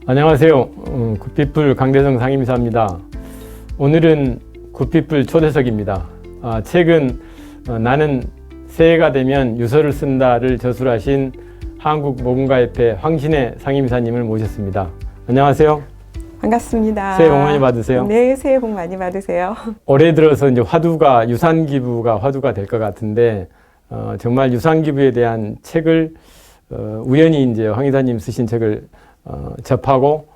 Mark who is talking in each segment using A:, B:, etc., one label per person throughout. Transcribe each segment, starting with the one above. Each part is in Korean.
A: 안녕하세요. 굿피플 강대성 상임이사입니다. 오늘은 굿피플 초대석입니다. 최근 나는 새해가 되면 유서를 쓴다를 저술하신 한국모금가협회 황신혜 상임이사님을 모셨습니다. 안녕하세요.
B: 반갑습니다.
A: 새해 복 많이 받으세요.
B: 네, 새해 복 많이 받으세요.
A: 올해 들어서 이제 화두가 유산 기부가 화두가 될 것 같은데 정말 유산 기부에 대한 책을 우연히 이제 황 이사님 쓰신 책을 접하고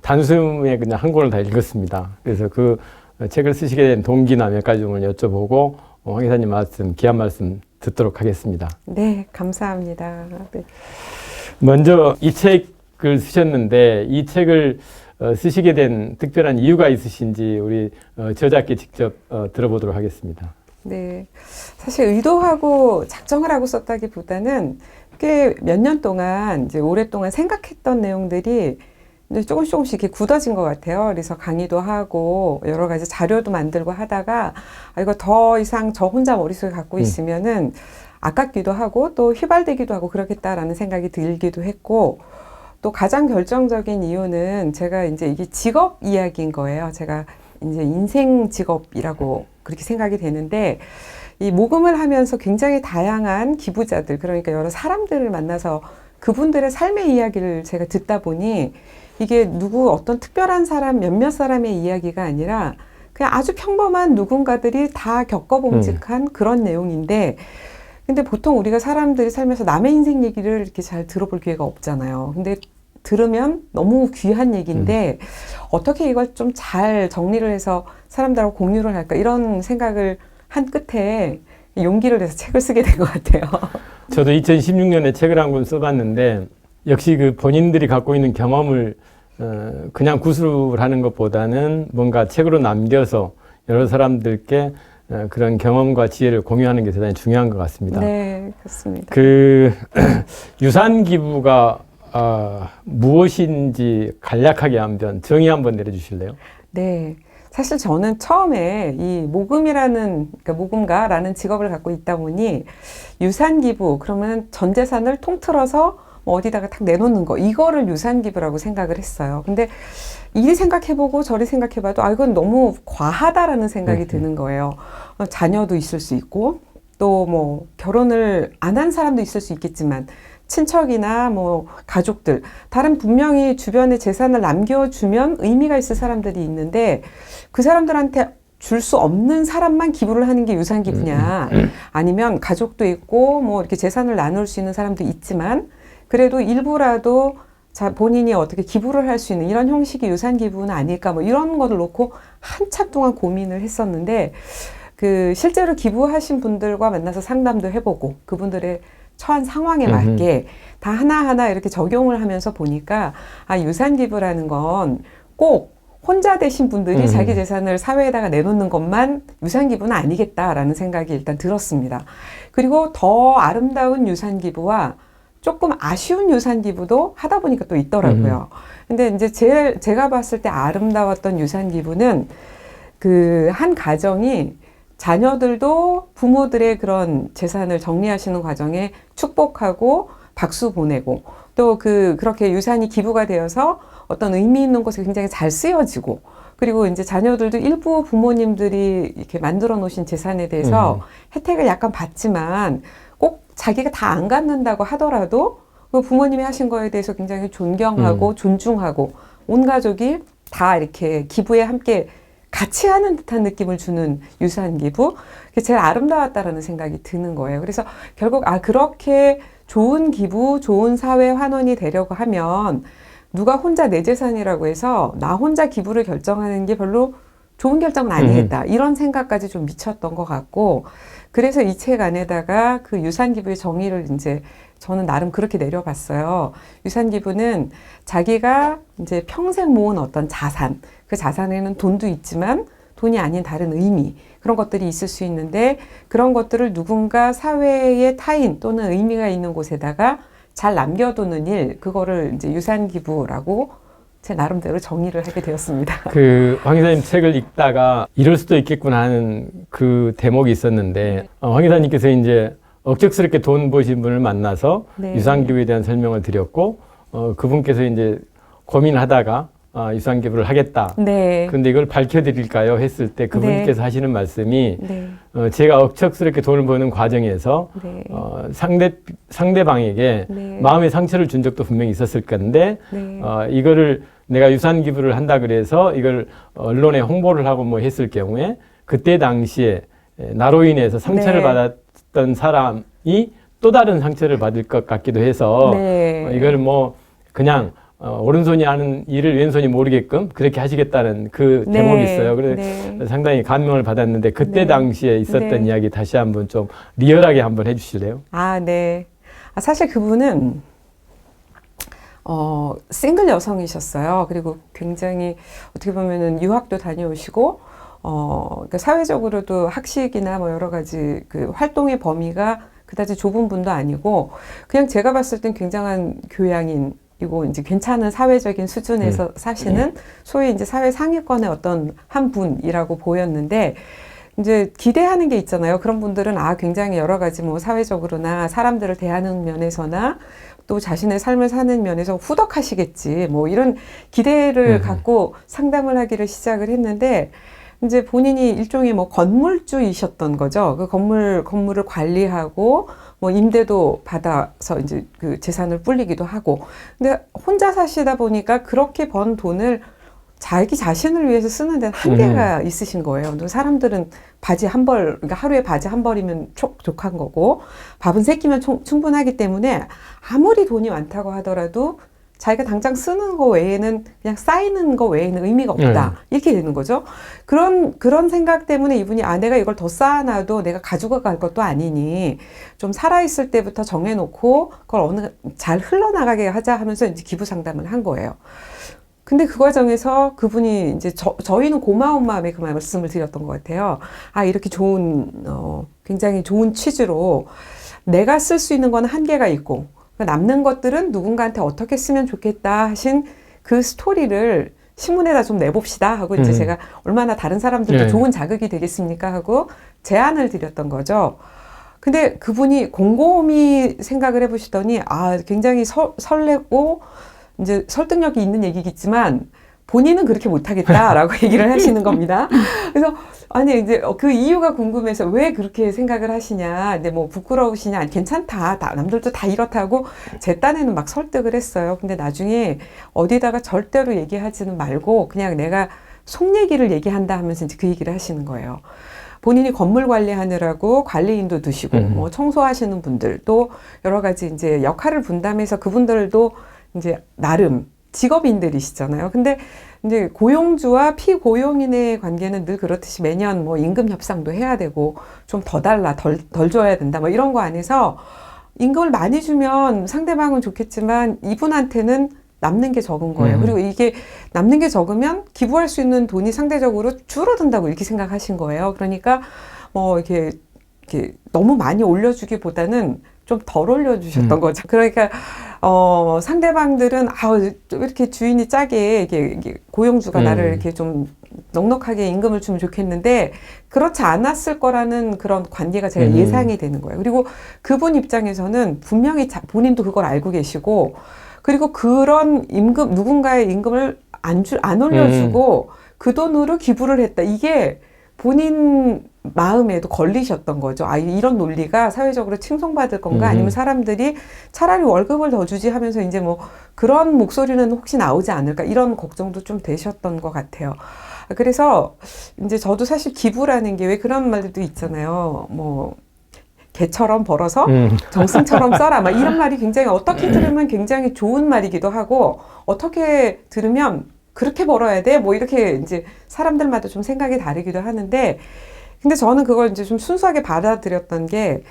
A: 단숨에 그냥 한 권을 다 읽었습니다. 그래서 그 책을 쓰시게 된 동기나 몇 가지 좀 여쭤보고 황 이사님 말씀, 귀한 말씀 듣도록 하겠습니다.
B: 네, 감사합니다. 네.
A: 먼저 이 책을 쓰셨는데 이 책을 쓰시게 된 특별한 이유가 있으신지 우리 저자께 직접 들어보도록 하겠습니다.
B: 네, 사실 의도하고 작정을 하고 썼다기보다는 꽤 몇 년 동안 이제 오랫동안 생각했던 내용들이 이제 조금씩 이렇게 굳어진 것 같아요. 그래서 강의도 하고 여러 가지 자료도 만들고 하다가 이거 더 이상 저 혼자 머릿속에 갖고 있으면은 아깝기도 하고 또 휘발되기도 하고 그렇겠다라는 생각이 들기도 했고, 또 가장 결정적인 이유는 제가 이제 이게 직업 이야기인 거예요. 제가 이제 인생 직업이라고 그렇게 생각이 되는데, 이 모금을 하면서 굉장히 다양한 기부자들, 그러니까 여러 사람들을 만나서 그분들의 삶의 이야기를 제가 듣다 보니 이게 누구 어떤 특별한 사람, 몇몇 사람의 이야기가 아니라 그냥 아주 평범한 누군가들이 다 겪어봄직한 그런 내용인데, 근데 보통 우리가 사람들이 살면서 남의 인생 얘기를 이렇게 잘 들어볼 기회가 없잖아요. 근데 들으면 너무 귀한 얘기인데 어떻게 이걸 좀 잘 정리를 해서 사람들하고 공유를 할까, 이런 생각을 한 끝에 용기를 내서 책을 쓰게 된 것 같아요.
A: 저도 2016년에 책을 한 권 써봤는데 역시 그 본인들이 갖고 있는 경험을 그냥 구술하는 것보다는 뭔가 책으로 남겨서 여러 사람들께 그런 경험과 지혜를 공유하는 게 대단히 중요한 것 같습니다.
B: 네, 그렇습니다.
A: 그 유산 기부가 무엇인지 간략하게 한번 정의 한번 내려주실래요?
B: 네. 사실 저는 처음에 이 모금이라는, 그러니까 모금가라는 직업을 갖고 있다 보니 유산 기부, 그러면 전 재산을 통틀어서 뭐 어디다가 탁 내놓는 거, 이거를 유산 기부라고 생각을 했어요. 근데 이리 생각해보고 저리 생각해봐도 이건 너무 과하다라는 생각이 드는 거예요. 자녀도 있을 수 있고 또 뭐 결혼을 안 한 사람도 있을 수 있겠지만 친척이나 뭐 가족들, 다른 분명히 주변에 재산을 남겨주면 의미가 있을 사람들이 있는데 그 사람들한테 줄 수 없는 사람만 기부를 하는 게 유산 기부냐, 아니면 가족도 있고 뭐 이렇게 재산을 나눌 수 있는 사람도 있지만 그래도 일부라도 본인이 어떻게 기부를 할 수 있는 이런 형식이 유산 기부는 아닐까, 뭐 이런 거를 놓고 한참 동안 고민을 했었는데, 그 실제로 기부하신 분들과 만나서 상담도 해보고 그분들의 처한 상황에 맞게 다 하나하나 이렇게 적용을 하면서 보니까 유산 기부라는 건 꼭 혼자 되신 분들이 자기 재산을 사회에다가 내놓는 것만 유산 기부는 아니겠다라는 생각이 일단 들었습니다. 그리고 더 아름다운 유산 기부와 조금 아쉬운 유산 기부도 하다 보니까 또 있더라고요. 근데 이제 제가 봤을 때 아름다웠던 유산 기부는 그 한 가정이 자녀들도 부모들의 그런 재산을 정리하시는 과정에 축복하고 박수 보내고, 또 그렇게 유산이 기부가 되어서 어떤 의미 있는 곳에 굉장히 잘 쓰여지고, 그리고 이제 자녀들도 일부 부모님들이 이렇게 만들어 놓으신 재산에 대해서 혜택을 약간 받지만 꼭 자기가 다 안 갖는다고 하더라도 그 부모님이 하신 거에 대해서 굉장히 존경하고 존중하고 온 가족이 다 이렇게 기부에 함께 같이 하는 듯한 느낌을 주는 유산 기부, 그게 제일 아름다웠다라는 생각이 드는 거예요. 그래서 결국 그렇게 좋은 기부, 좋은 사회 환원이 되려고 하면 누가 혼자 내 재산이라고 해서 나 혼자 기부를 결정하는 게 별로 좋은 결정은 아니겠다, 이런 생각까지 좀 미쳤던 것 같고, 그래서 이 책 안에다가 그 유산 기부의 정의를 이제 저는 나름 그렇게 내려봤어요. 유산 기부는 자기가 이제 평생 모은 어떤 자산, 그 자산에는 돈도 있지만 돈이 아닌 다른 의미, 그런 것들이 있을 수 있는데 그런 것들을 누군가 사회의 타인 또는 의미가 있는 곳에다가 잘 남겨두는 일, 그거를 이제 유산 기부라고 제 나름대로 정의를 하게 되었습니다.
A: 황 이사님 책을 읽다가 이럴 수도 있겠구나 하는 그 대목이 있었는데, 황 이사님께서 이제 억척스럽게 돈 버신 분을 만나서 유산 기부에 대한 설명을 드렸고, 그분께서 이제 고민하다가 유산 기부를 하겠다.
B: 네.
A: 그런데 이걸 밝혀드릴까요? 했을 때 그분께서 하시는 말씀이
B: 네.
A: 제가 억척스럽게 돈을 버는 과정에서
B: 네.
A: 상대방에게
B: 네.
A: 마음의 상처를 준 적도 분명히 있었을 건데
B: 네.
A: 이거를 내가 유산 기부를 한다 그래서 이걸 언론에 홍보를 하고 뭐 했을 경우에 그때 당시에 나로 인해서 상처를
B: 네.
A: 받았던 사람이 또 다른 상처를 받을 것 같기도 해서
B: 네.
A: 이걸 뭐 그냥 오른손이 하는 일을 왼손이 모르게끔 그렇게 하시겠다는 그
B: 네.
A: 제목이 있어요. 그래서
B: 네.
A: 상당히 감명을 받았는데 그때
B: 네.
A: 당시에 있었던
B: 네.
A: 이야기 다시 한번 좀 리얼하게 한번 해주실래요?
B: 네. 사실 그분은 싱글 여성이셨어요. 그리고 굉장히 어떻게 보면은 유학도 다녀오시고 그러니까 사회적으로도 학식이나 뭐 여러 가지 그 활동의 범위가 그다지 좁은 분도 아니고 그냥 제가 봤을 땐 굉장한 교양인이고 이제 괜찮은 사회적인 수준에서 사시는 소위 이제 사회 상위권의 어떤 한 분이라고 보였는데 이제 기대하는 게 있잖아요. 그런 분들은 굉장히 여러 가지 뭐 사회적으로나 사람들을 대하는 면에서나 또 자신의 삶을 사는 면에서 후덕하시겠지. 뭐 이런 기대를 갖고 상담을 하기를 시작을 했는데 이제 본인이 일종의 뭐 건물주이셨던 거죠. 그 건물을 관리하고 뭐 임대도 받아서 이제 그 재산을 불리기도 하고. 근데 혼자 사시다 보니까 그렇게 번 돈을 자기 자신을 위해서 쓰는 데는 한계가 있으신 거예요. 사람들은 바지 한 벌, 그러니까 하루에 바지 한 벌이면 족한 거고, 밥은 세 끼면 충분하기 때문에 아무리 돈이 많다고 하더라도 자기가 당장 쓰는 거 외에는 그냥 쌓이는 거 외에는 의미가 없다. 이렇게 되는 거죠. 그런 생각 때문에 이분이 내가 이걸 더 쌓아놔도 내가 가지고 갈 것도 아니니 좀 살아있을 때부터 정해놓고 그걸 잘 흘러나가게 하자 하면서 이제 기부 상담을 한 거예요. 근데 그 과정에서 그분이 이제 저희는 고마운 마음에 그 말씀을 드렸던 것 같아요. 이렇게 굉장히 좋은 취지로 내가 쓸 수 있는 건 한계가 있고 남는 것들은 누군가한테 어떻게 쓰면 좋겠다 하신 그 스토리를 신문에다 좀 내봅시다 하고 이제 제가 얼마나 다른 사람들도 좋은 자극이 되겠습니까 하고 제안을 드렸던 거죠. 근데 그분이 곰곰이 생각을 해보시더니 굉장히 설레고 이제 설득력이 있는 얘기겠지만 본인은 그렇게 못하겠다라고 얘기를 하시는 겁니다. 그래서 이제 그 이유가 궁금해서 왜 그렇게 생각을 하시냐, 근데 뭐 부끄러우시냐, 괜찮다, 남들도 다 이렇다고 제 딴에는 막 설득을 했어요. 근데 나중에 어디다가 절대로 얘기하지는 말고 그냥 내가 속 얘기를 얘기한다 하면서 이제 그 얘기를 하시는 거예요. 본인이 건물 관리하느라고 관리인도 두시고 뭐 청소하시는 분들도 여러 가지 이제 역할을 분담해서 그분들도 이제 나름 직업인들이시잖아요. 근데 이제 고용주와 피고용인의 관계는 늘 그렇듯이 매년 뭐 임금 협상도 해야 되고 좀 더 달라, 덜 줘야 된다, 뭐 이런 거 안에서 임금을 많이 주면 상대방은 좋겠지만 이분한테는 남는 게 적은 거예요. 그리고 이게 남는 게 적으면 기부할 수 있는 돈이 상대적으로 줄어든다고 이렇게 생각하신 거예요. 그러니까 뭐 이렇게 너무 많이 올려주기보다는 좀 덜 올려주셨던 거죠. 그러니까 상대방들은 이렇게 주인이 짜게 이게 고용주가 나를 이렇게 좀 넉넉하게 임금을 주면 좋겠는데 그렇지 않았을 거라는 그런 관계가 제가 예상이 되는 거예요. 그리고 그분 입장에서는 분명히 본인도 그걸 알고 계시고 그리고 그런 임금 누군가의 임금을 안 올려주고 그 돈으로 기부를 했다. 이게 본인 마음에도 걸리셨던 거죠. 이런 논리가 사회적으로 칭송받을 건가? 아니면 사람들이 차라리 월급을 더 주지 하면서 이제 뭐 그런 목소리는 혹시 나오지 않을까? 이런 걱정도 좀 되셨던 것 같아요. 그래서 이제 저도 사실 기부라는 게 왜 그런 말들도 있잖아요. 뭐 개처럼 벌어서 정승처럼 써라. 막 이런 말이 굉장히 어떻게 들으면 굉장히 좋은 말이기도 하고 어떻게 들으면 그렇게 벌어야 돼? 뭐 이렇게 이제 사람들마다 좀 생각이 다르기도 하는데 근데 저는 그걸 이제 좀 순수하게 받아들였던 게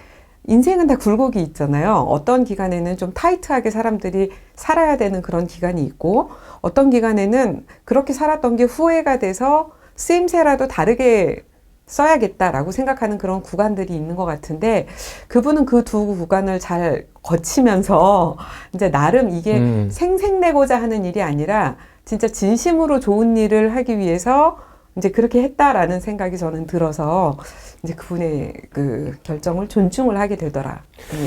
B: 인생은 다 굴곡이 있잖아요. 어떤 기간에는 좀 타이트하게 사람들이 살아야 되는 그런 기간이 있고 어떤 기간에는 그렇게 살았던 게 후회가 돼서 쓰임새라도 다르게 써야겠다라고 생각하는 그런 구간들이 있는 것 같은데 그분은 그 두 구간을 잘 거치면서 이제 나름 이게 생색내고자 하는 일이 아니라 진짜 진심으로 좋은 일을 하기 위해서 이제 그렇게 했다라는 생각이 저는 들어서 이제 그분의 그 결정을 존중을 하게 되더라.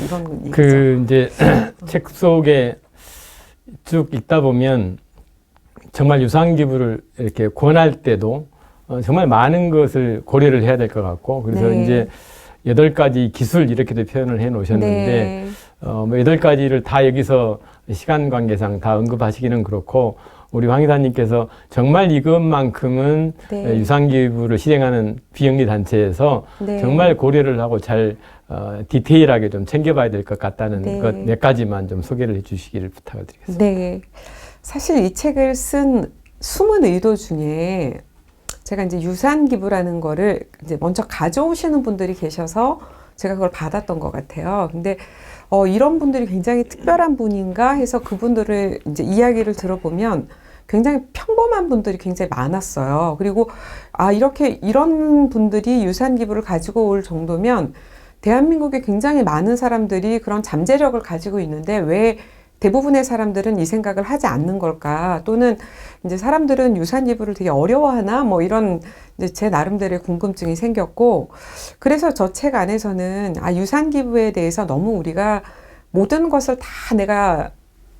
B: 이런 얘기죠.
A: 이제 책 속에 쭉 읽다 보면 정말 유산 기부를 이렇게 권할 때도 정말 많은 것을 고려를 해야 될 것 같고, 그래서
B: 네.
A: 이제 8가지 기술 이렇게도 표현을 해 놓으셨는데,
B: 네.
A: 뭐 8가지를 다 여기서 시간 관계상 다 언급하시기는 그렇고, 우리 황 이사님께서 정말 이것만큼은
B: 네.
A: 유산 기부를 실행하는 비영리 단체에서
B: 네.
A: 정말 고려를 하고 잘 디테일하게 좀 챙겨봐야 될 것 같다는
B: 네.
A: 것 몇 가지만 좀 소개를 해 주시기를 부탁을 드리겠습니다.
B: 네. 사실 이 책을 쓴 숨은 의도 중에 제가 이제 유산 기부라는 거를 이제 먼저 가져오시는 분들이 계셔서 제가 그걸 받았던 것 같아요. 근데 이런 분들이 굉장히 특별한 분인가 해서 그분들을 이제 이야기를 들어보면 굉장히 평범한 분들이 굉장히 많았어요. 그리고 이렇게 이런 분들이 유산 기부를 가지고 올 정도면 대한민국에 굉장히 많은 사람들이 그런 잠재력을 가지고 있는데 왜 대부분의 사람들은 이 생각을 하지 않는 걸까? 또는 이제 사람들은 유산 기부를 되게 어려워하나? 뭐 이런 이제 제 나름대로의 궁금증이 생겼고, 그래서 저 책 안에서는 유산 기부에 대해서 너무 우리가 모든 것을 다 내가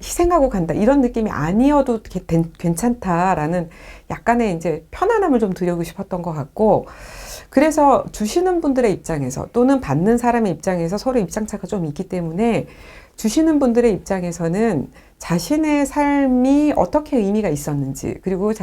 B: 희생하고 간다 이런 느낌이 아니어도 괜찮다라는 약간의 이제 편안함을 좀 드리고 싶었던 것 같고, 그래서 주시는 분들의 입장에서 또는 받는 사람의 입장에서 서로 입장차가 좀 있기 때문에 주시는 분들의 입장에서는 자신의 삶이 어떻게 의미가 있었는지, 그리고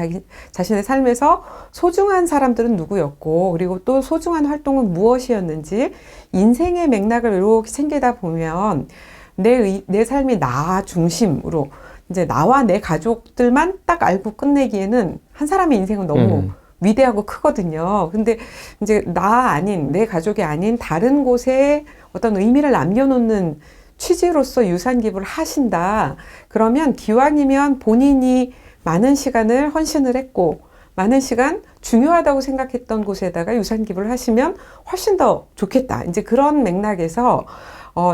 B: 자신의 삶에서 소중한 사람들은 누구였고, 그리고 또 소중한 활동은 무엇이었는지 인생의 맥락을 이렇게 챙기다 보면 내 삶이 나 중심으로 이제 나와 내 가족들만 딱 알고 끝내기에는 한 사람의 인생은 너무 위대하고 크거든요. 근데 이제 나 아닌, 내 가족이 아닌 다른 곳에 어떤 의미를 남겨놓는 취지로서 유산 기부를 하신다. 그러면 기왕이면 본인이 많은 시간을 헌신을 했고, 많은 시간 중요하다고 생각했던 곳에다가 유산 기부를 하시면 훨씬 더 좋겠다. 이제 그런 맥락에서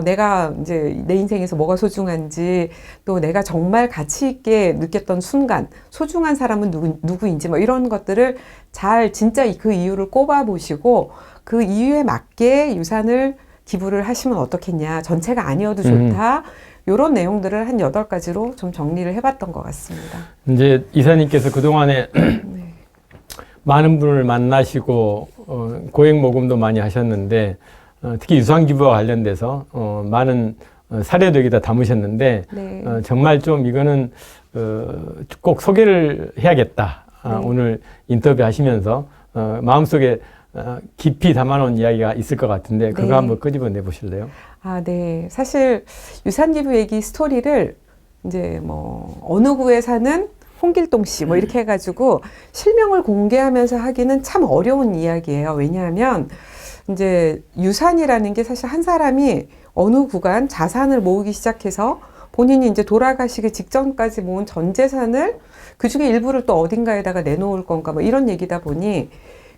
B: 내가 이제 내 인생에서 뭐가 소중한지, 또 내가 정말 가치 있게 느꼈던 순간, 소중한 사람은 누구인지 뭐 이런 것들을 잘 진짜 그 이유를 꼽아 보시고 그 이유에 맞게 유산을 기부를 하시면 어떻겠냐. 전체가 아니어도 좋다. 이런 내용들을 한 8가지로 좀 정리를 해봤던 것 같습니다.
A: 이제 이사님께서 그동안에
B: 네.
A: 많은 분을 만나시고 고액 모금도 많이 하셨는데 특히 유산 기부와 관련돼서 많은 사례도 여기다 담으셨는데
B: 네.
A: 정말 좀 이거는 꼭 소개를 해야겠다.
B: 네.
A: 오늘 인터뷰 하시면서 마음속에 깊이 담아놓은 이야기가 있을 것 같은데 그거
B: 네.
A: 한번 끄집어내 보실래요?
B: 네. 사실 유산 기부 얘기 스토리를 이제 뭐 어느 구에 사는 홍길동 씨 뭐 이렇게 해가지고 실명을 공개하면서 하기는 참 어려운 이야기예요. 왜냐하면 이제 유산이라는 게 사실 한 사람이 어느 구간 자산을 모으기 시작해서 본인이 이제 돌아가시기 직전까지 모은 전 재산을 그 중에 일부를 또 어딘가에다가 내놓을 건가 뭐 이런 얘기다 보니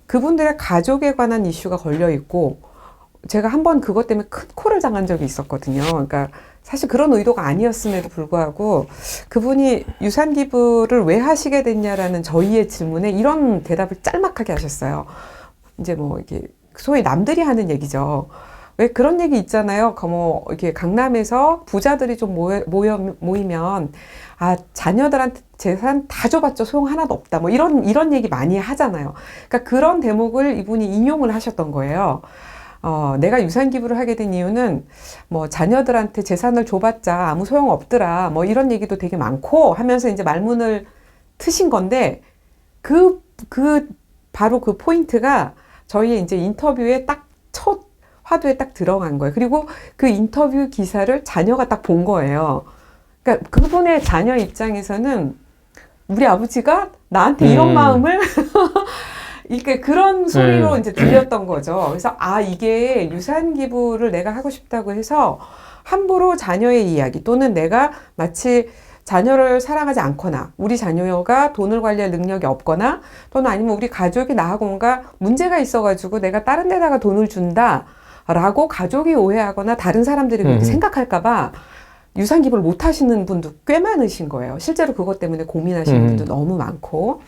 B: 그분들의 가족에 관한 이슈가 걸려 있고, 제가 한번 그것 때문에 큰 콜을 당한 적이 있었거든요. 그러니까 사실 그런 의도가 아니었음에도 불구하고 그분이 유산 기부를 왜 하시게 됐냐라는 저희의 질문에 이런 대답을 짤막하게 하셨어요. 이제 뭐 이게 소위 남들이 하는 얘기죠. 왜 그런 얘기 있잖아요. 뭐 이렇게 강남에서 부자들이 좀 모이면 자녀들한테 재산 다 줘봤자 소용 하나도 없다. 뭐 이런 얘기 많이 하잖아요. 그러니까 그런 대목을 이분이 인용을 하셨던 거예요. 내가 유산 기부를 하게 된 이유는 뭐 자녀들한테 재산을 줘봤자 아무 소용 없더라. 뭐 이런 얘기도 되게 많고 하면서 이제 말문을 트신 건데 바로 그 포인트가 저희의 이제 인터뷰에 딱 첫 화두에 딱 들어간 거예요. 그리고 그 인터뷰 기사를 자녀가 딱 본 거예요. 그러니까 그분의 자녀 입장에서는 우리 아버지가 나한테 이런 마음을 이렇게 그런 소리로 이제 들렸던 거죠. 그래서 이게 유산 기부를 내가 하고 싶다고 해서 함부로 자녀의 이야기 또는 내가 마치 자녀를 사랑하지 않거나 우리 자녀가 돈을 관리할 능력이 없거나 또는 아니면 우리 가족이 나하고 뭔가 문제가 있어가지고 내가 다른 데다가 돈을 준다라고 가족이 오해하거나 다른 사람들이 그렇게 생각할까봐 유산 기부를 못 하시는 분도 꽤 많으신 거예요. 실제로 그것 때문에 고민하시는 분도 너무 많고.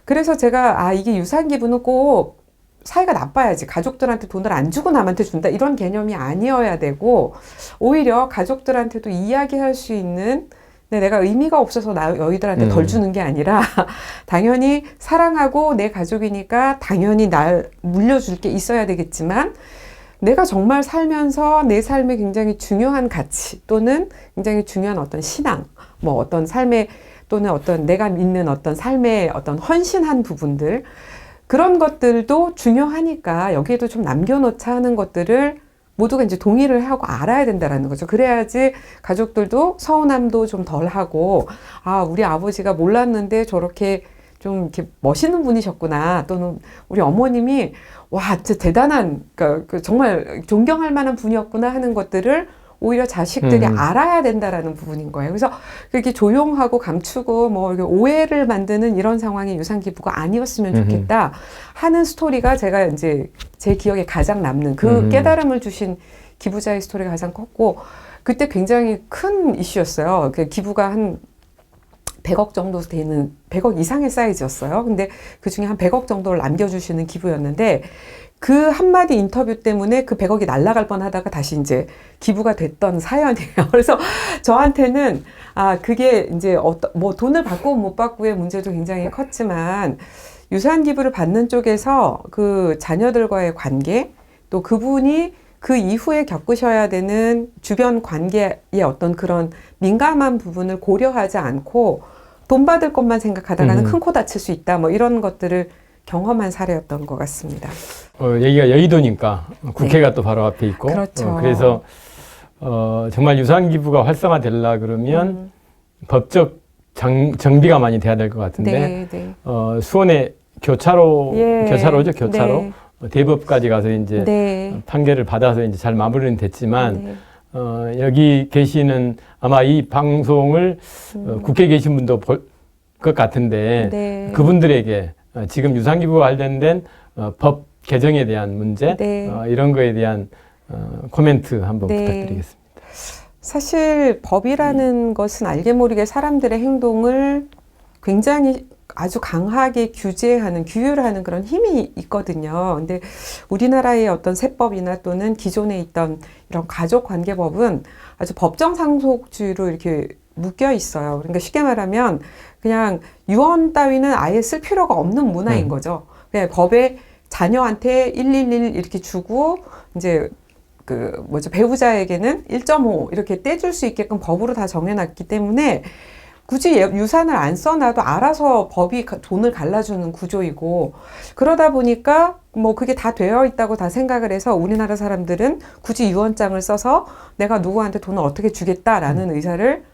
B: 그래서 제가 이게 유산 기부는 꼭 사이가 나빠야지 가족들한테 돈을 안 주고 남한테 준다 이런 개념이 아니어야 되고, 오히려 가족들한테도 이야기할 수 있는 근데 내가 의미가 없어서 너희들한테 덜 주는 게 아니라 당연히 사랑하고 내 가족이니까 당연히 날 물려줄 게 있어야 되겠지만 내가 정말 살면서 내 삶에 굉장히 중요한 가치 또는 굉장히 중요한 어떤 신앙, 뭐 어떤 삶의 또는 어떤 내가 믿는 어떤 삶의 어떤 헌신한 부분들 그런 것들도 중요하니까 여기에도 좀 남겨놓자 하는 것들을 모두가 이제 동의를 하고 알아야 된다라는 거죠. 그래야지 가족들도 서운함도 좀 덜 하고, 아, 우리 아버지가 몰랐는데 저렇게 좀 이렇게 멋있는 분이셨구나. 또는 우리 어머님이 와, 진짜 대단한, 그러니까 정말 존경할 만한 분이었구나 하는 것들을 오히려 자식들이 알아야 된다라는 부분인 거예요. 그래서 그렇게 조용하고 감추고 뭐 이렇게 오해를 만드는 이런 상황의 유산기부가 아니었으면 좋겠다 하는 스토리가 제가 이제 제 기억에 가장 남는 그 깨달음을 주신 기부자의 스토리가 가장 컸고 그때 굉장히 큰 이슈였어요. 그 기부가 한 100억 정도 되는 100억 이상의 사이즈였어요. 근데 그 중에 한 100억 정도를 남겨주시는 기부였는데 그 한마디 인터뷰 때문에 그 100억이 날아갈 뻔 하다가 다시 이제 기부가 됐던 사연이에요. 그래서 저한테는 아, 그게 이제 뭐 돈을 받고 못 받고의 문제도 굉장히 컸지만 유산 기부를 받는 쪽에서 그 자녀들과의 관계 또 그분이 그 이후에 겪으셔야 되는 주변 관계의 어떤 그런 민감한 부분을 고려하지 않고 돈 받을 것만 생각하다가는 큰 코 다칠 수 있다. 뭐 이런 것들을 경험한 사례였던 것 같습니다.
A: 여기가 여의도니까 국회가 또 바로 앞에 있고.
B: 그렇죠.
A: 그래서 정말 유산 기부가 활성화되려 그러면 법적 정비가 많이 돼야 될 것 같은데 수원의 교차로죠, 교차로.
B: 네.
A: 대법까지 가서 이제 판결을 받아서 이제 잘 마무리는 됐지만 여기 계시는 아마 이 방송을 국회에 계신 분도 볼 것 같은데 그분들에게 지금 유산기부와 관련된 법 개정에 대한 문제 이런 거에 대한 코멘트 한번 부탁드리겠습니다.
B: 사실 법이라는 것은 알게 모르게 사람들의 행동을 굉장히 아주 강하게 규제하는, 규율하는 그런 힘이 있거든요. 근데 우리나라의 어떤 세법이나 또는 기존에 있던 이런 가족관계법은 아주 법정상속주의로 이렇게 묶여 있어요. 그러니까 쉽게 말하면 그냥 유언 따위는 아예 쓸 필요가 없는 문화인 거죠. 그냥 법에 자녀한테 111 이렇게 주고 이제 배우자에게는 1.5 이렇게 떼줄 수 있게끔 법으로 다 정해놨기 때문에 굳이 유산을 안 써놔도 알아서 법이 돈을 갈라주는 구조이고 그러다 보니까 뭐 그게 다 되어 있다고 다 생각을 해서 우리나라 사람들은 굳이 유언장을 써서 내가 누구한테 돈을 어떻게 주겠다라는 의사를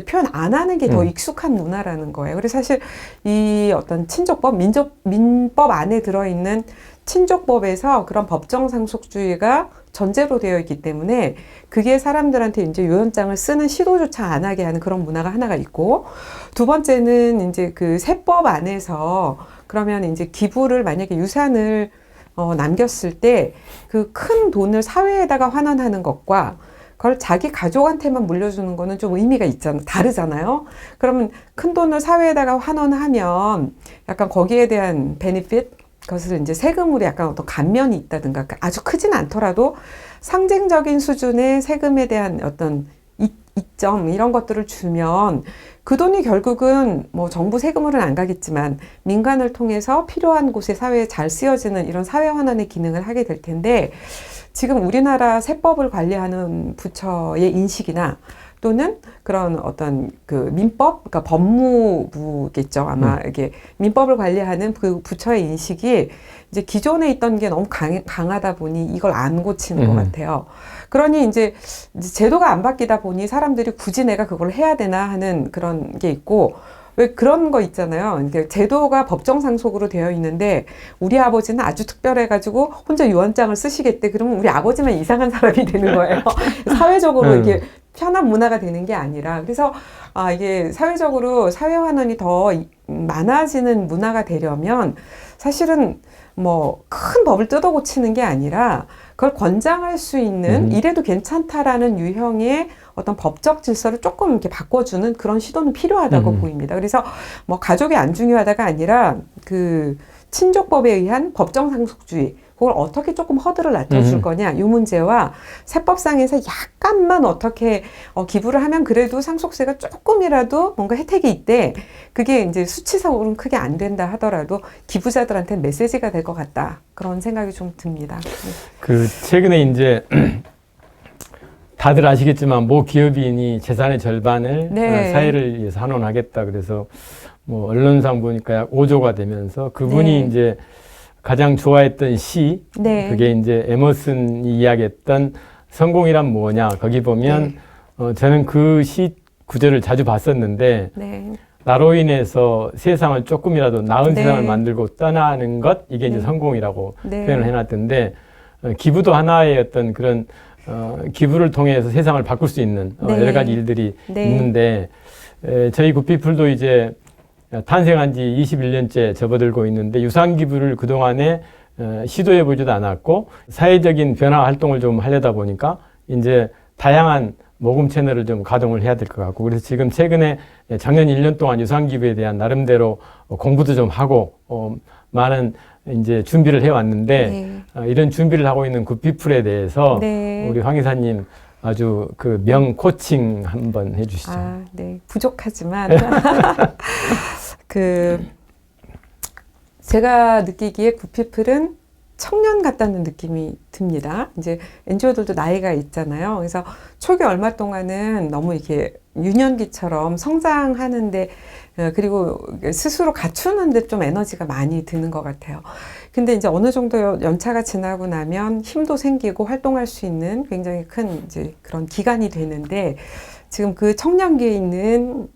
B: 표현 안 하는 게 더 익숙한 문화라는 거예요. 그래서 사실 이 어떤 친족법, 민법 안에 들어있는 친족법에서 그런 법정 상속주의가 전제로 되어 있기 때문에 그게 사람들한테 이제 유언장을 쓰는 시도조차 안 하게 하는 그런 문화가 하나가 있고 두 번째는 이제 그 세법 안에서 그러면 이제 기부를 만약에 유산을 남겼을 때 그 큰 돈을 사회에다가 환원하는 것과 그걸 자기 가족한테만 물려주는 거는 좀 의미가 다르잖아요. 그러면 큰 돈을 사회에다가 환원하면 약간 거기에 대한 베니핏, 그것을 이제 세금으로 약간 어떤 감면이 있다든가 아주 크진 않더라도 상징적인 수준의 세금에 대한 어떤 이점 이런 것들을 주면 그 돈이 결국은 뭐 정부 세금으로는 안 가겠지만 민간을 통해서 필요한 곳에 사회에 잘 쓰여지는 이런 사회 환원의 기능을 하게 될 텐데 지금 우리나라 세법을 관리하는 부처의 인식이나 또는 그런 어떤 그 민법, 그러니까 법무부겠죠. 아마 이게 민법을 관리하는 그 부처의 인식이 이제 기존에 있던 게 너무 강하다 보니 이걸 안 고치는 것 같아요. 그러니 이제 제도가 안 바뀌다 보니 사람들이 굳이 내가 그걸 해야 되나 하는 그런 게 있고 왜 그런 거 있잖아요. 그러니까 제도가 법정 상속으로 되어 있는데 우리 아버지는 아주 특별해가지고 혼자 유언장을 쓰시겠대. 그러면 우리 아버지만 이상한 사람이 되는 거예요. 사회적으로 이게 편한 문화가 되는 게 아니라 그래서 이게 사회적으로 사회 환원이 더 많아지는 문화가 되려면 사실은 뭐 큰 법을 뜯어 고치는 게 아니라 그걸 권장할 수 있는 이래도 괜찮다라는 유형의 어떤 법적 질서를 조금 이렇게 바꿔주는 그런 시도는 필요하다고 보입니다. 그래서 뭐 가족이 안 중요하다가 아니라 그 친족법에 의한 법정 상속주의 그걸 어떻게 조금 허들을 낮춰줄 거냐 이 문제와 세법상에서 약간만 어떻게 기부를 하면 그래도 상속세가 조금이라도 뭔가 혜택이 있대. 그게 이제 수치상으로는 크게 안 된다 하더라도 기부자들한테는 메시지가 될 것 같다. 그런 생각이 좀 듭니다.
A: 그 최근에 이제 다들 아시겠지만 모 기업인이 재산의 절반을
B: 네.
A: 사회를 위해서 환원하겠다. 그래서 뭐 언론상 보니까 약 5조가 되면서 그분이
B: 네.
A: 이제 가장 좋아했던 시,
B: 네.
A: 그게 이제 에머슨이 이야기했던 성공이란 뭐냐. 거기 보면 저는 그 시 구절을 자주 봤었는데
B: 네.
A: 나로 인해서 세상을 조금이라도 나은
B: 네.
A: 세상을 만들고 떠나는 것, 이게 이제
B: 네.
A: 성공이라고
B: 네.
A: 표현을 해놨던데 기부도 하나의 어떤 그런 기부를 통해서 세상을 바꿀 수 있는
B: 네.
A: 여러 가지 일들이
B: 네.
A: 있는데 저희 굿피플도 이제 탄생한 지 21년째 접어들고 있는데 유산 기부를 그동안에 시도해 보지도 않았고 사회적인 변화 활동을 좀 하려다 보니까 이제 다양한 모금 채널을 좀 가동을 해야 될 것 같고 그래서 지금 최근에 작년 1년 동안 유산 기부에 대한 나름대로 공부도 좀 하고 많은 이제 준비를 해왔는데 이런 준비를 하고 있는 굿피플에 대해서
B: 네.
A: 우리 황 이사님 아주 그 명 코칭 한번 해주시죠.
B: 아, 네. 부족하지만 제가 느끼기에 굿피플은 청년 같다는 느낌이 듭니다. 이제 NGO들도 나이가 있잖아요. 그래서 초기 얼마 동안은 너무 이렇게 유년기처럼 성장하는데 그리고 스스로 갖추는데 좀 에너지가 많이 드는 것 같아요. 근데 이제 어느 정도 연차가 지나고 나면 힘도 생기고 활동할 수 있는 굉장히 큰 이제 그런 기간이 되는데 지금 그 청년기에 있는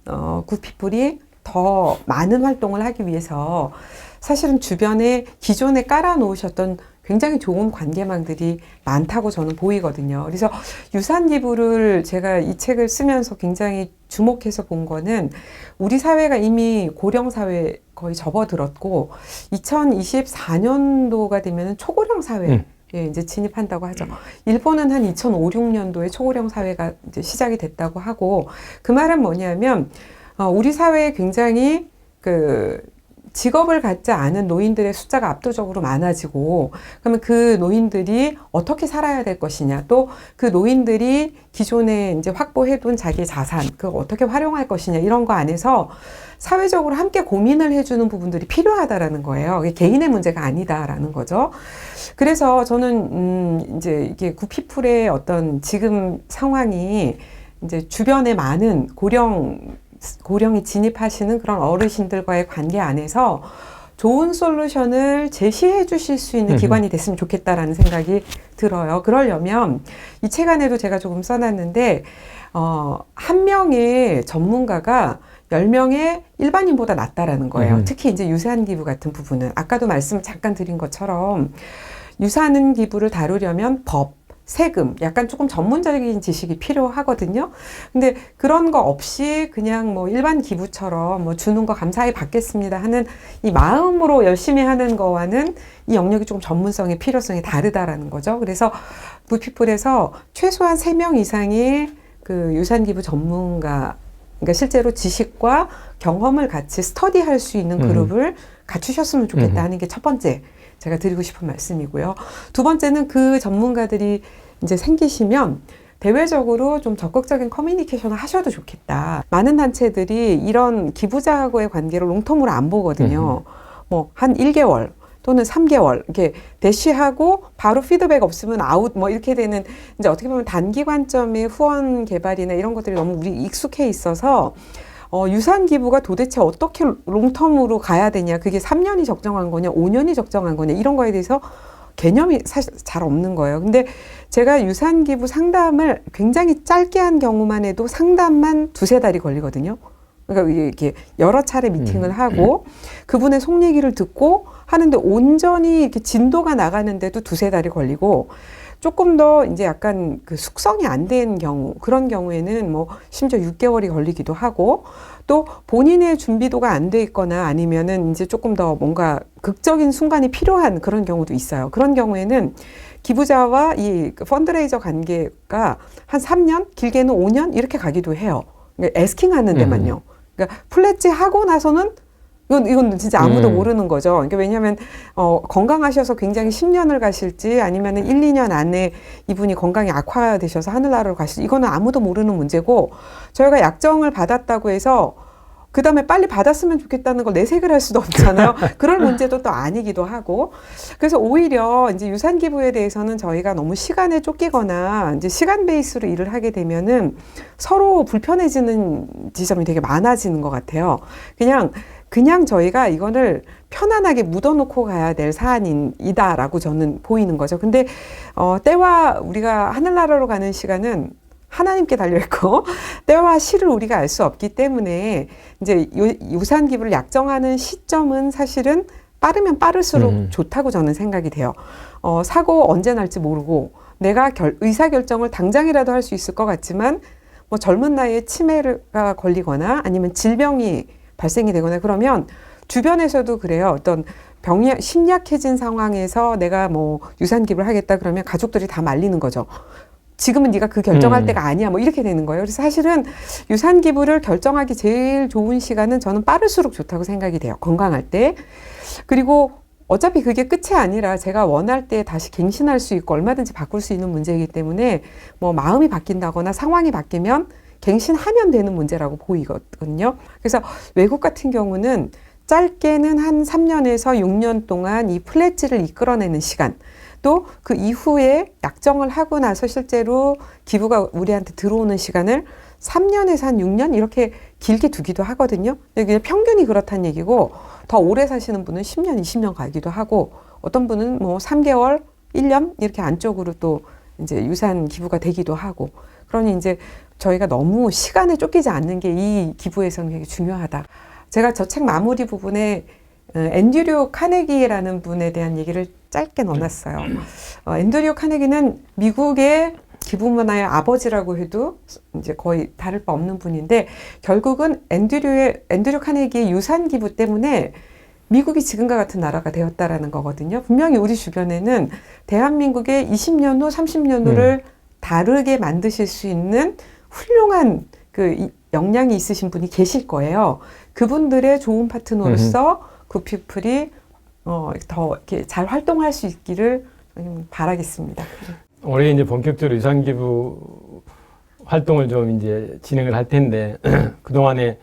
B: 굿피플이 더 많은 활동을 하기 위해서 사실은 주변에 기존에 깔아놓으셨던 굉장히 좋은 관계망들이 많다고 저는 보이거든요. 그래서 유산 기부를 제가 이 책을 쓰면서 굉장히 주목해서 본 거는 우리 사회가 이미 고령 사회에 거의 접어들었고 2024년도가 되면 초고령 사회에 이제 진입한다고 하죠. 일본은 한 2005, 6년도에 초고령 사회가 이제 시작이 됐다고 하고 그 말은 뭐냐면 우리 사회에 굉장히 직업을 갖지 않은 노인들의 숫자가 압도적으로 많아지고 그러면 그 노인들이 어떻게 살아야 될 것이냐 또 그 노인들이 기존에 이제 확보해둔 자기의 자산 그걸 어떻게 활용할 것이냐 이런 거 안에서 사회적으로 함께 고민을 해주는 부분들이 필요하다라는 거예요. 이게 개인의 문제가 아니다라는 거죠. 그래서 저는 이제 이게 굿피플의 어떤 지금 상황이 이제 주변에 많은 고령이 진입하시는 그런 어르신들과의 관계 안에서 좋은 솔루션을 제시해 주실 수 있는 기관이 됐으면 좋겠다라는 생각이 들어요. 그러려면 이 책 안에도 제가 조금 써놨는데 한 명의 전문가가 10명의 일반인보다 낫다라는 거예요. 특히 이제 유산 기부 같은 부분은 아까도 말씀 잠깐 드린 것처럼 유산 기부를 다루려면 법, 세금, 약간 조금 전문적인 지식이 필요하거든요. 근데 그런 거 없이 그냥 뭐 일반 기부처럼 뭐 주는 거 감사히 받겠습니다 하는 이 마음으로 열심히 하는 거와는 이 영역이 조금 전문성의 필요성이 다르다라는 거죠. 그래서 굿피플에서 최소한 3명 이상의 그 유산 기부 전문가, 그러니까 실제로 지식과 경험을 같이 스터디할 수 있는 그룹을 갖추셨으면 좋겠다 하는 게 첫 번째. 제가 드리고 싶은 말씀이고요. 두 번째는 그 전문가들이 이제 생기시면 대외적으로 좀 적극적인 커뮤니케이션을 하셔도 좋겠다. 많은 단체들이 이런 기부자하고의 관계를 롱텀으로 안 보거든요. 뭐 한 1개월 또는 3개월 이렇게 대쉬하고 바로 피드백 없으면 아웃 뭐 이렇게 되는 이제 어떻게 보면 단기 관점의 후원 개발이나 이런 것들이 너무 우리 익숙해 있어서 유산 기부가 도대체 어떻게 롱텀으로 가야 되냐, 그게 3년이 적정한 거냐, 5년이 적정한 거냐, 이런 거에 대해서 개념이 사실 잘 없는 거예요. 근데 제가 유산 기부 상담을 굉장히 짧게 한 경우만 해도 상담만 2-3달이 걸리거든요. 그러니까 이렇게 여러 차례 미팅을 하고 그분의 속 얘기를 듣고 하는데 온전히 이렇게 진도가 나가는데도 2-3달이 걸리고 조금 더 이제 약간 그 숙성이 안 된 경우, 그런 경우에는 뭐 심지어 6개월이 걸리기도 하고 또 본인의 준비도가 안 돼 있거나 아니면은 이제 조금 더 뭔가 극적인 순간이 필요한 그런 경우도 있어요. 그런 경우에는 기부자와 이 펀드레이저 관계가 한 3년, 길게는 5년 이렇게 가기도 해요. 그러니까 에스킹 하는 데만요. 그러니까 플랫지 하고 나서는 이건 진짜 아무도 모르는 거죠. 그러니까 왜냐하면 건강하셔서 굉장히 10년을 가실지 아니면은 1, 2년 안에 이분이 건강이 악화되셔서 하늘나라로 가실지 이거는 아무도 모르는 문제고 저희가 약정을 받았다고 해서 그 다음에 빨리 받았으면 좋겠다는 걸 내색을 할 수도 없잖아요. 그럴 문제도 또 아니기도 하고. 그래서 오히려 이제 유산 기부에 대해서는 저희가 너무 시간에 쫓기거나 이제 시간 베이스로 일을 하게 되면은 서로 불편해지는 지점이 되게 많아지는 것 같아요. 그냥 저희가 이거를 편안하게 묻어놓고 가야 될 사안이다라고 저는 보이는 거죠. 근데 때와 우리가 하늘나라로 가는 시간은 하나님께 달려있고 때와 시를 우리가 알 수 없기 때문에 이제 유산 기부를 약정하는 시점은 사실은 빠르면 빠를수록 좋다고 저는 생각이 돼요. 사고 언제 날지 모르고 내가 의사결정을 당장이라도 할 수 있을 것 같지만 뭐 젊은 나이에 치매가 걸리거나 아니면 질병이 발생이 되거나 그러면 주변에서도 그래요. 어떤 심약해진 상황에서 내가 뭐 유산 기부를 하겠다 그러면 가족들이 다 말리는 거죠. 지금은 네가 그 결정할 때가 아니야. 뭐 이렇게 되는 거예요. 그래서 사실은 유산 기부를 결정하기 제일 좋은 시간은 저는 빠를수록 좋다고 생각이 돼요. 건강할 때. 그리고 어차피 그게 끝이 아니라 제가 원할 때 다시 갱신할 수 있고 얼마든지 바꿀 수 있는 문제이기 때문에 뭐 마음이 바뀐다거나 상황이 바뀌면 갱신하면 되는 문제라고 보이거든요. 그래서 외국 같은 경우는 짧게는 한 3년에서 6년 동안 이 플랫지를 이끌어내는 시간 또 그 이후에 약정을 하고 나서 실제로 기부가 우리한테 들어오는 시간을 3년에서 한 6년 이렇게 길게 두기도 하거든요. 그냥 평균이 그렇다는 얘기고 더 오래 사시는 분은 10년, 20년 가기도 하고 어떤 분은 뭐 3개월, 1년 이렇게 안쪽으로 또 이제 유산 기부가 되기도 하고 그러니 이제 저희가 너무 시간에 쫓기지 않는 게 이 기부에서는 되게 중요하다. 제가 저 책 마무리 부분에 앤드류 카네기라는 분에 대한 얘기를 짧게 넣어놨어요. 앤드류 카네기는 미국의 기부 문화의 아버지라고 해도 이제 거의 다를 바 없는 분인데 결국은 앤드류 카네기의 유산 기부 때문에 미국이 지금과 같은 나라가 되었다라는 거거든요. 분명히 우리 주변에는 대한민국의 20년 후, 30년 후를 다르게 만드실 수 있는 훌륭한 그 역량이 있으신 분이 계실 거예요. 그분들의 좋은 파트너로서 굿피플이 더 이렇게 잘 활동할 수 있기를 바라겠습니다.
A: 올해 이제 본격적으로 유산 기부 활동을 좀 이제 진행을 할 텐데 그 동안에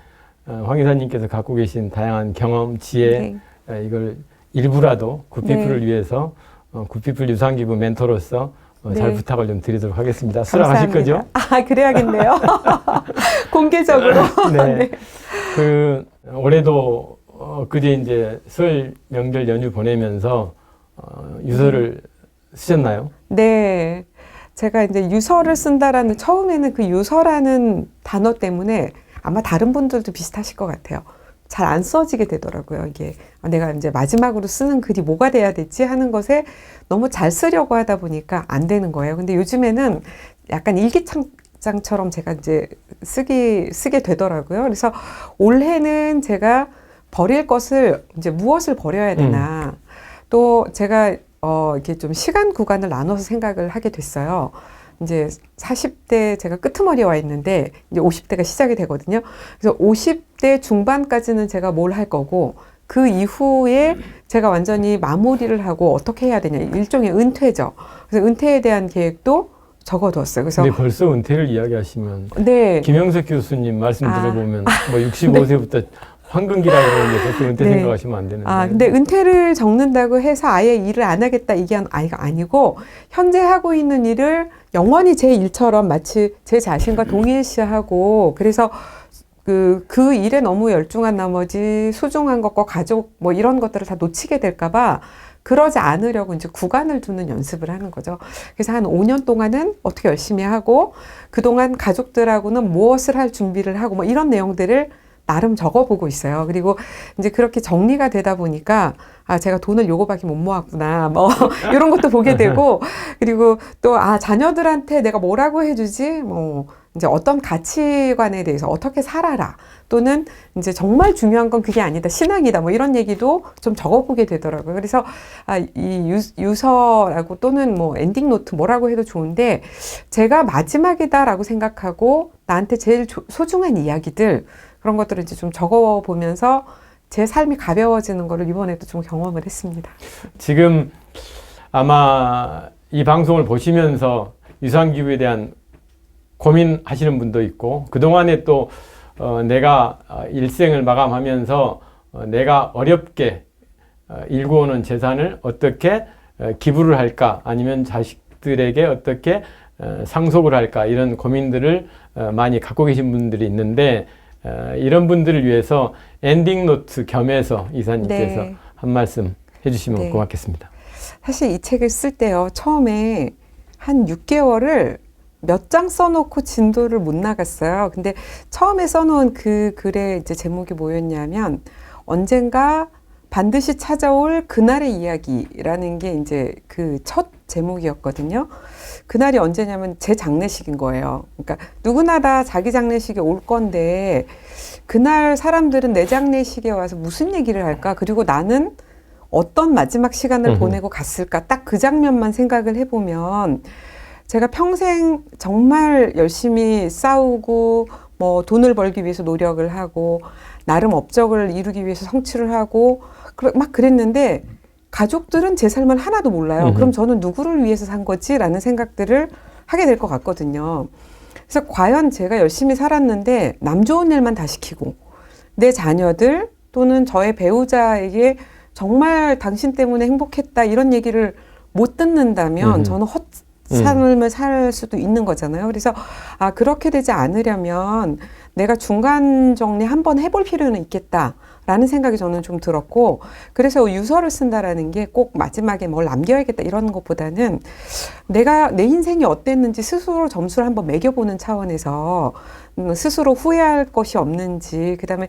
A: 황 이사님께서 갖고 계신 다양한 경험, 지혜 이걸 일부라도 굿피플을 위해서 굿피플 유산 기부 멘토로서 잘 부탁을 좀 드리도록 하겠습니다. 수락하실 거죠?
B: 아, 그래야겠네요. 공개적으로.
A: 네. 그 올해도 그제 이제 설 명절 연휴 보내면서 유서를 쓰셨나요?
B: 네. 제가 이제 유서를 쓴다라는 처음에는 그 유서라는 단어 때문에 아마 다른 분들도 비슷하실 것 같아요. 잘 안 써지게 되더라고요. 이게 내가 이제 마지막으로 쓰는 글이 뭐가 돼야 되지 하는 것에 너무 잘 쓰려고 하다 보니까 안 되는 거예요. 근데 요즘에는 약간 일기장처럼 제가 이제 쓰게 되더라고요. 그래서 올해는 제가 버릴 것을 이제 무엇을 버려야 되나 또 제가 이렇게 좀 시간 구간을 나눠서 생각을 하게 됐어요. 이제 40대 제가 끄트머리에 와 있는데 이제 50대가 시작이 되거든요. 그래서 50대 중반까지는 제가 뭘 할 거고 그 이후에 제가 완전히 마무리를 하고 어떻게 해야 되냐 일종의 은퇴죠. 그래서 은퇴에 대한 계획도 적어뒀어요. 그래서
A: 근데 벌써 은퇴를 이야기하시면
B: 네.
A: 김영석 교수님 말씀 들어보면 뭐 65세부터 황금기라고 그러는데 벌써 은퇴 생각하시면 안 되는데.
B: 근데 은퇴를 적는다고 해서 아예 일을 안 하겠다 이게 아니고 현재 하고 있는 일을 영원히 제 일처럼 마치 제 자신과 동일시하고 그래서 그 일에 너무 열중한 나머지 소중한 것과 가족 뭐 이런 것들을 다 놓치게 될까봐 그러지 않으려고 이제 구간을 두는 연습을 하는 거죠. 그래서 한 5년 동안은 어떻게 열심히 하고 그동안 가족들하고는 무엇을 할 준비를 하고 뭐 이런 내용들을 나름 적어보고 있어요. 그리고 이제 그렇게 정리가 되다 보니까 제가 돈을 요거밖에 못 모았구나. 뭐 이런 것도 보게 되고 그리고 또 자녀들한테 내가 뭐라고 해주지? 뭐 이제 어떤 가치관에 대해서 어떻게 살아라. 또는 이제 정말 중요한 건 그게 아니다. 신앙이다. 뭐 이런 얘기도 좀 적어보게 되더라고요. 그래서 이 유서라고 또는 뭐 엔딩 노트 뭐라고 해도 좋은데 제가 마지막이다라고 생각하고 나한테 제일 소중한 이야기들 그런 것들을 이제 좀 적어보면서 제 삶이 가벼워지는 거를 이번에도 좀 경험을 했습니다.
A: 지금 아마 이 방송을 보시면서 유산기부에 대한 고민하시는 분도 있고, 그동안에 또 내가 일생을 마감하면서 내가 어렵게 일구어놓은 재산을 어떻게 기부를 할까, 아니면 자식들에게 어떻게 상속을 할까, 이런 고민들을 많이 갖고 계신 분들이 있는데, 이런 분들을 위해서 엔딩 노트 겸해서 이사님께서
B: 네.
A: 한 말씀 해주시면
B: 네.
A: 고맙겠습니다.
B: 사실 이 책을 쓸 때요, 처음에 한 6개월을 몇 장 써놓고 진도를 못 나갔어요. 근데 처음에 써놓은 그 글의 이제 제목이 뭐였냐면, 언젠가 반드시 찾아올 그날의 이야기라는 게 이제 그 첫 제목이었거든요. 그날이 언제냐면 제 장례식인 거예요. 그러니까 누구나 다 자기 장례식에 올 건데, 그날 사람들은 내 장례식에 와서 무슨 얘기를 할까? 그리고 나는 어떤 마지막 시간을 보내고 갔을까? 딱 그 장면만 생각을 해보면, 제가 평생 정말 열심히 싸우고 뭐 돈을 벌기 위해서 노력을 하고 나름 업적을 이루기 위해서 성취를 하고 막 그랬는데, 가족들은 제 삶을 하나도 몰라요. 그럼 저는 누구를 위해서 산 거지? 라는 생각들을 하게 될 것 같거든요. 그래서 과연 제가 열심히 살았는데 남 좋은 일만 다 시키고, 내 자녀들 또는 저의 배우자에게 정말 당신 때문에 행복했다 이런 얘기를 못 듣는다면 저는 삶을 살 수도 있는 거잖아요. 그래서 그렇게 되지 않으려면 내가 중간 정리 한번 해볼 필요는 있겠다라는 생각이 저는 좀 들었고, 그래서 유서를 쓴다라는 게 꼭 마지막에 뭘 남겨야겠다 이런 것보다는 내가 내 인생이 어땠는지 스스로 점수를 한번 매겨보는 차원에서 스스로 후회할 것이 없는지, 그다음에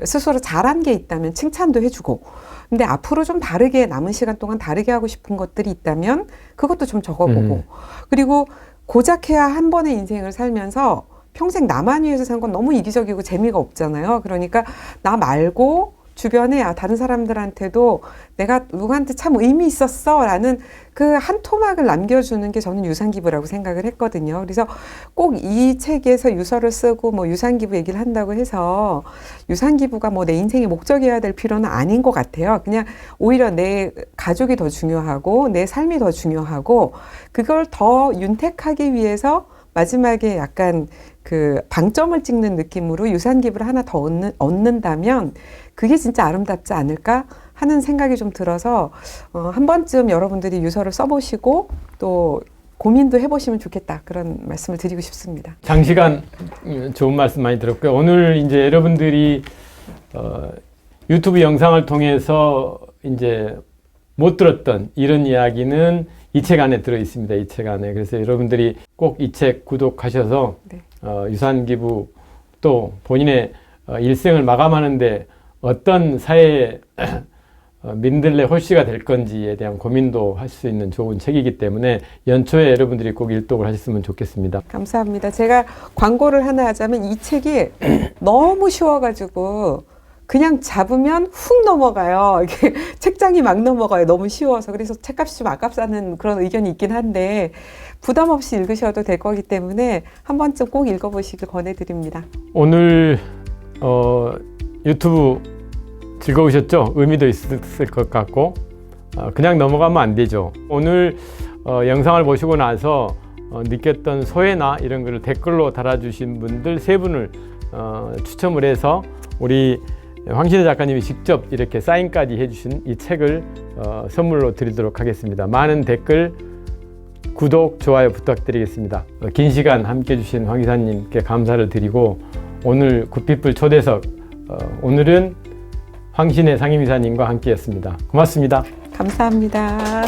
B: 스스로 잘한 게 있다면 칭찬도 해주고, 근데 앞으로 좀 다르게 남은 시간 동안 다르게 하고 싶은 것들이 있다면 그것도 좀 적어보고, 그리고 고작해야 한 번의 인생을 살면서 평생 나만 위해서 산 건 너무 이기적이고 재미가 없잖아요. 그러니까 나 말고 주변에 다른 사람들한테도 내가 누구한테 참 의미 있었어 라는 그 한 토막을 남겨주는 게 저는 유산기부라고 생각을 했거든요. 그래서 꼭 이 책에서 유서를 쓰고 뭐 유산기부 얘기를 한다고 해서 유산기부가 뭐 내 인생의 목적이어야 될 필요는 아닌 것 같아요. 그냥 오히려 내 가족이 더 중요하고 내 삶이 더 중요하고, 그걸 더 윤택하기 위해서 마지막에 약간 그 방점을 찍는 느낌으로 유산기부를 하나 더 얻는다면 그게 진짜 아름답지 않을까 하는 생각이 좀 들어서 한 번쯤 여러분들이 유서를 써보시고 또 고민도 해보시면 좋겠다, 그런 말씀을 드리고 싶습니다.
A: 장시간 좋은 말씀 많이 들었고요. 오늘 이제 여러분들이 유튜브 영상을 통해서 이제 못 들었던 이런 이야기는 이 책 안에 들어 있습니다. 이 책 안에. 그래서 여러분들이 꼭 이 책 구독하셔서
B: 네.
A: 유산기부 또 본인의 일생을 마감하는데 어떤 사회 민들레 홀씨가 될 건지에 대한 고민도 할 수 있는 좋은 책이기 때문에 연초에 여러분들이 꼭 일독을 하셨으면 좋겠습니다.
B: 감사합니다. 제가 광고를 하나 하자면 이 책이 너무 쉬워가지고 그냥 잡으면 훅 넘어가요. 이게 책장이 막 넘어가요. 너무 쉬워서. 그래서 책값이 좀 아깝다는 그런 의견이 있긴 한데 부담 없이 읽으셔도 될 거기 때문에 한 번쯤 꼭 읽어보시길 권해드립니다.
A: 오늘 유튜브 즐거우셨죠? 의미도 있을 것 같고 그냥 넘어가면 안 되죠. 오늘 영상을 보시고 나서 느꼈던 소회나 이런 거를 댓글로 달아주신 분들 3분을 추첨을 해서 우리 황신혜 작가님이 직접 이렇게 사인까지 해주신 이 책을 선물로 드리도록 하겠습니다. 많은 댓글, 구독, 좋아요 부탁드리겠습니다. 긴 시간 함께 해주신 황 이사님께 감사를 드리고, 오늘 굿피플 초대석 오늘은 황신혜 상임이사님과 함께했습니다. 고맙습니다.
B: 감사합니다.